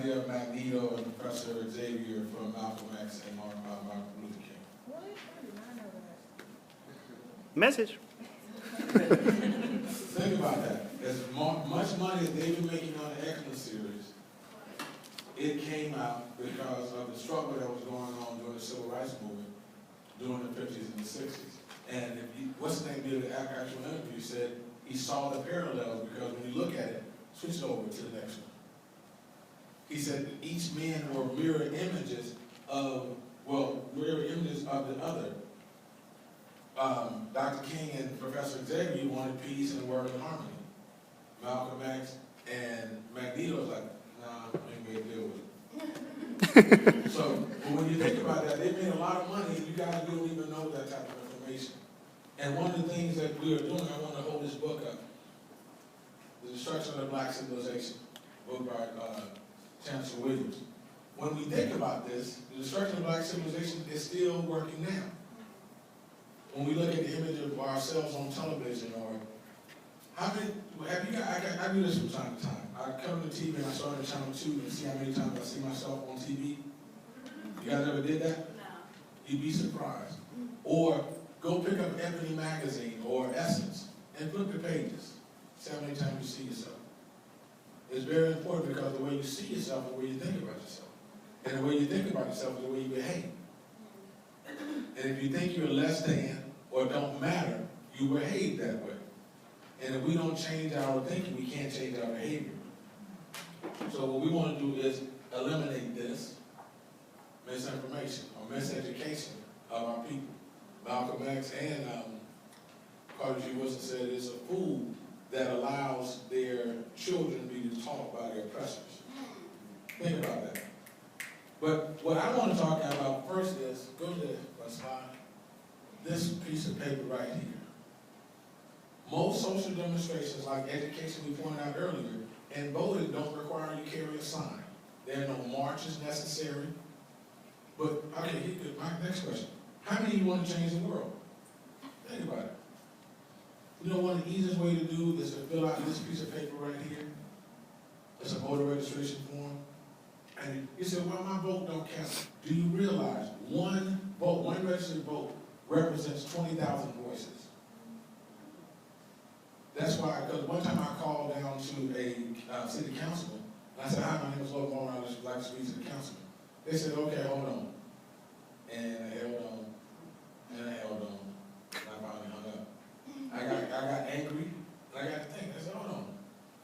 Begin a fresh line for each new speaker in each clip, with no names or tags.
idea of Magneto and Professor Xavier from Malcolm X and Martin Luther King.
What? I did not know that.
Message.
Think about that. As much money as they've been making on the X-Men series, it came out because of the struggle that was going on during the Civil Rights Movement during the 50s and the 60s. And if you, what's the name did an actual interview, said he saw the parallels because when you look at it, switch it over to the next one. He said that each man were mirror images of the other. Dr. King and Professor Xavier wanted peace and work and harmony. Malcolm X and Magneto was like, nah, we ain't gonna deal with it. So when you think about that, they made a lot of money, and you guys don't even know that type of information. And one of the things that we are doing, I want to hold this book up, The Destruction of the Black Civilization, book by Chancellor Williams. When we think about this, the destruction of black civilization is still working now. When we look at the image of ourselves on television, or how many, have you guys, I do this from time to time. I come to TV and I start on Channel 2 and see how many times I see myself on TV. You guys ever did that? No. You'd be surprised. Or go pick up Ebony Magazine or Essence and flip the pages. See how many times you see yourself. It's very important because the way you see yourself is the way you think about yourself. And the way you think about yourself is the way you behave. And if you think you're less than or don't matter, you behave that way. And if we don't change our thinking, we can't change our behavior. So what we want to do is eliminate this misinformation or miseducation of our people. Malcolm X and Carter G. Woodson said it's a fool that allows their children to be taught by their oppressors. Think about that. But what I want to talk about first is, go to the slide, this piece of paper right here. Most social demonstrations, like education we pointed out earlier, and voting don't require you carry a sign. There are no marches necessary. But, okay, my next question. How many of you want to change the world? Think about it. You know what the easiest way to do is to fill out this piece of paper right here? It's a voter registration form. And you say, well, my vote don't count. Do you realize one vote, one registered vote, represents 20,000 voices? That's why, because one time I called down to a city councilman, and I said, hi, my name is Logan Baughman, I'd like to speak to the councilman. They said, okay, hold on. And I held on, and I held on, and I finally hung up. I got angry, and I got to think. I said, hold on.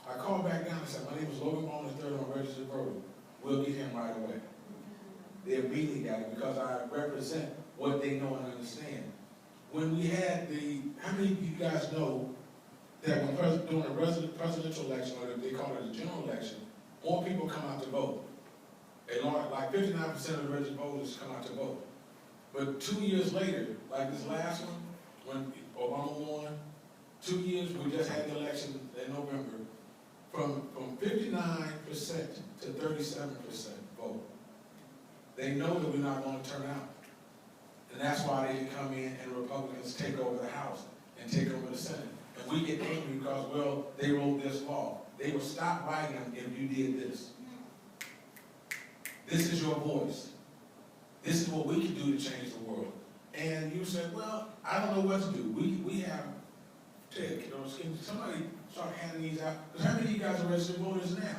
I called back down and said, my name is Logan Baughman III, I'm a registered voter. We'll get him right away. They immediately got it because I represent what they know and understand. When we had how many of you guys know that when during a presidential election, or they call it a general election, more people come out to vote. Like 59% of the registered voters come out to vote. But 2 years later, like this last one, when Obama won, 2 years, we just had the election in November, from 59% to 37% vote. They know that we're not going to turn out. And that's why they can come in and Republicans take over the House and take over the Senate. And we get angry because, well, they wrote this law. They will stop writing them if you did this. This is your voice. This is what we can do to change the world. And you say, well, I don't know what to do. We have, can somebody start handing these out? Because how many of you guys are registered voters now?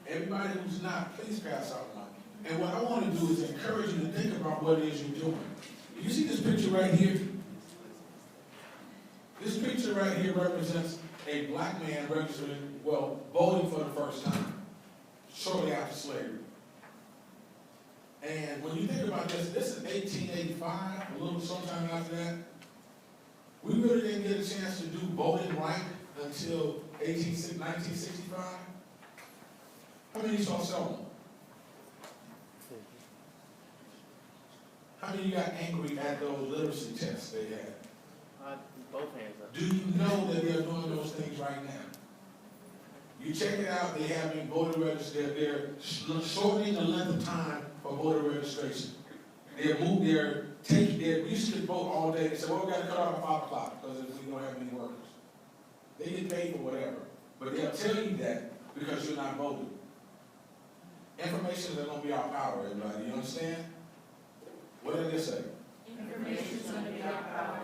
Everybody who's not, please pass out one. And what I want to do is encourage you to think about what it is you're doing. You see this picture right here? This picture right here represents a black man registering, well, voting for the first time, shortly after slavery. And when you think about this, this is 1885, a little sometime after that. We really didn't get a chance to do voting right until 1965. How many saw Selma? How many of you got angry at those literacy tests they had?
Both hands up.
Do you know that they're doing those things right now? You check it out, they have been voter registered, they're shortening the length of time for voter registration. We used to vote all day. They said, well, we got to cut off at 5 o'clock because we don't have any workers. They get paid for whatever. But they'll tell you that because you're not voting. Information is gonna be our power, everybody, you understand? What did they say?
Information is going to be our power.